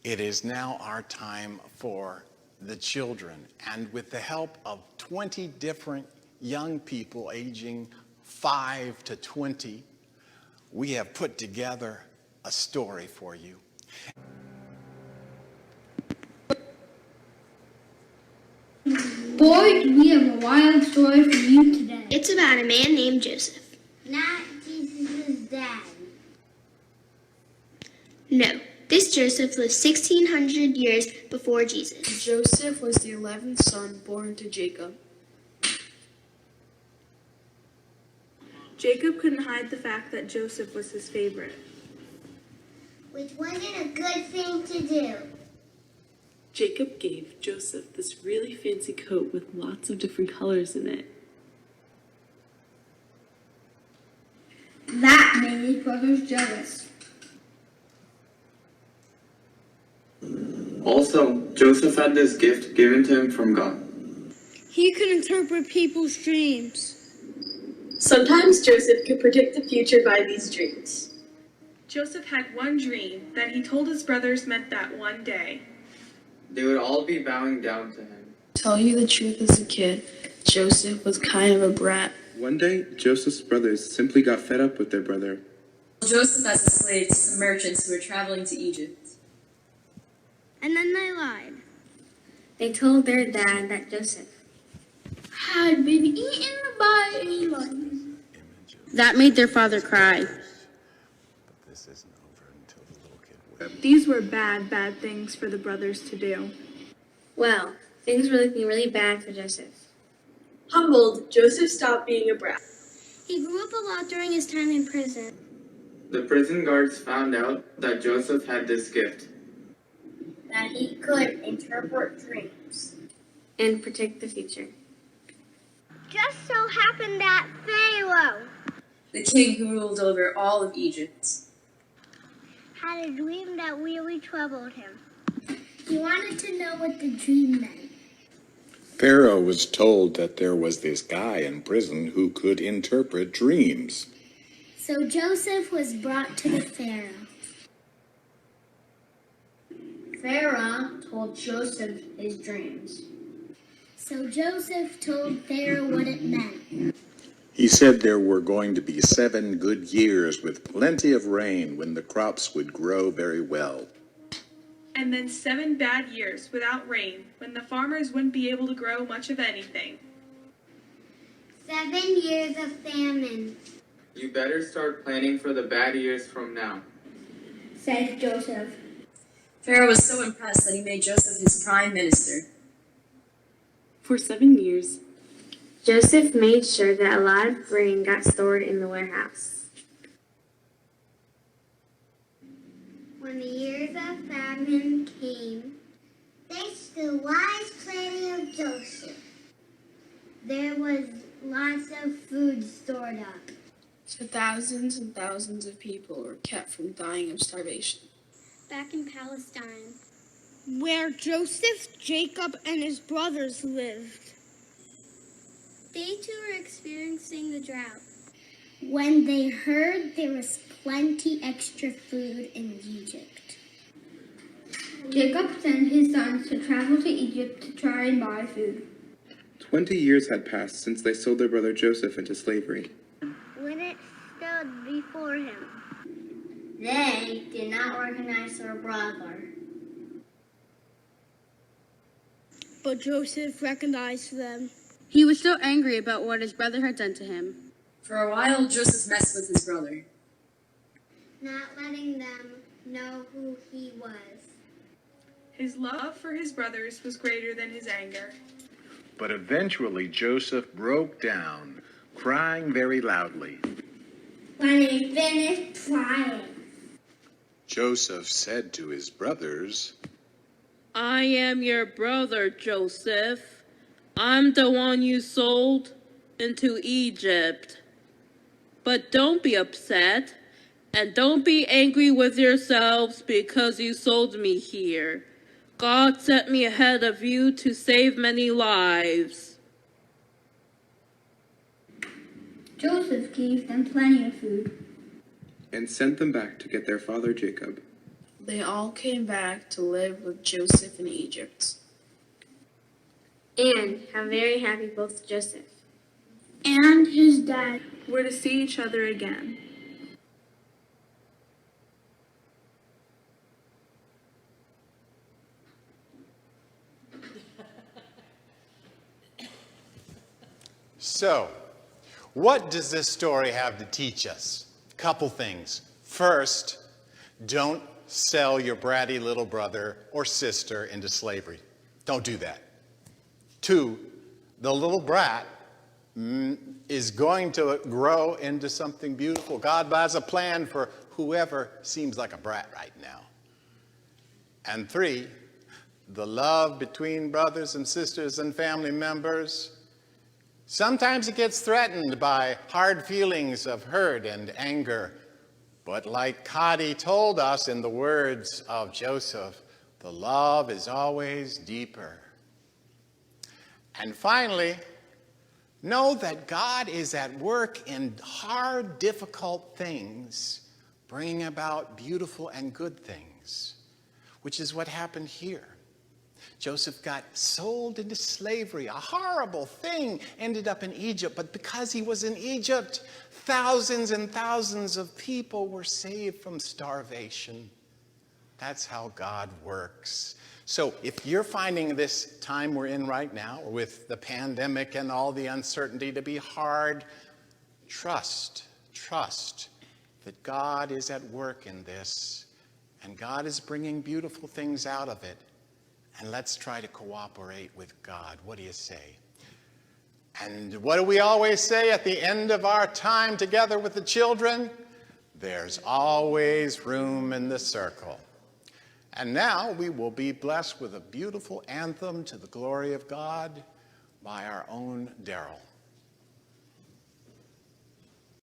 It is now our time for the children, and with the help of 20 different young people aging 5 to 20, we have put together a story for you. Boys, we have a wild story for you today. It's about a man named Joseph. Not Jesus' dad. No, this Joseph lived 1,600 years before Jesus. Joseph was the 11th son born to Jacob. Jacob couldn't hide the fact that Joseph was his favorite. Which wasn't a good thing to do. Jacob gave Joseph this really fancy coat with lots of different colors in it. That made his brothers jealous. Also, Joseph had this gift given to him from God. He could interpret people's dreams. Sometimes Joseph could predict the future by these dreams. Joseph had one dream that he told his brothers meant that one day They would all be bowing down to him. To tell you the truth, as a kid, Joseph was kind of a brat. One day, Joseph's brothers simply got fed up with their brother. Joseph as a slave to some merchants who were traveling to Egypt. And then they lied. They told their dad that Joseph Had been eaten by a lion. That made their father cry. But this isn't over until the little kid wakes. These were bad things for the brothers to do. Well, things were looking really bad for Joseph. Humbled, Joseph stopped being a brat. He grew up a lot during his time in prison. The prison guards found out that Joseph had this gift. That he could interpret dreams. And predict the future. Just so happened that Pharaoh The king who ruled over all of Egypt. had a dream that really troubled him. He wanted to know what the dream meant. Pharaoh was told that there was this guy in prison who could interpret dreams. So Joseph was brought to the Pharaoh. Pharaoh told Joseph his dreams. So Joseph told Pharaoh what it meant. He said there were going to be 7 good years with plenty of rain when the crops would grow very well. And then 7 bad years without rain when the farmers wouldn't be able to grow much of anything. 7 years of famine. You better start planning for the bad years from now. Said Joseph. Pharaoh was so impressed that he made Joseph his prime minister. For 7 years, Joseph made sure that a lot of grain got stored in the warehouse. When the years of famine came, thanks to the wise planning of Joseph, there was lots of food stored up. so thousands and thousands of people were kept from dying of starvation. Back in Palestine. Where Joseph, Jacob, and his brothers lived. They too were experiencing the drought. When they heard there was plenty extra food in Egypt. Jacob sent his sons to travel to Egypt to try and buy food. 20 years had passed since they sold their brother Joseph into slavery. When it stood before him, they did not recognize their brother. But Joseph recognized them. He was so angry about what his brother had done to him. For a while, Joseph messed with his brother. Not letting them know who he was. His love for his brothers was greater than his anger. But eventually Joseph broke down, crying very loudly. When he finished crying, Joseph said to his brothers, I am your brother, Joseph. I'm the one you sold into Egypt. But don't be upset, and don't be angry with yourselves because you sold me here. God sent me ahead of you to save many lives. Joseph gave them plenty of food. And sent them back to get their father Jacob. They all came back to live with Joseph in Egypt. And how very happy both Joseph and his dad were to see each other again. So, what does this story have to teach us? A couple things. First, don't sell your bratty little brother or sister into slavery. Don't do that. Two, the little brat is going to grow into something beautiful. God has a plan for whoever seems like a brat right now. And three, the love between brothers and sisters and family members, sometimes it gets threatened by hard feelings of hurt and anger. But like Cody told us in the words of Joseph, the love is always deeper. And finally, know that God is at work in hard, difficult things, bringing about beautiful and good things, which is what happened here. Joseph got sold into slavery. A horrible thing ended up in Egypt. But because he was in Egypt, thousands and thousands of people were saved from starvation. That's how God works. So if you're finding this time we're in right now, with the pandemic and all the uncertainty to be hard, trust that God is at work in this, and God is bringing beautiful things out of it. And let's try to cooperate with God. What do you say? And what do we always say at the end of our time together with the children? There's always room in the circle. And now we will be blessed with a beautiful anthem to the glory of God by our own Daryl.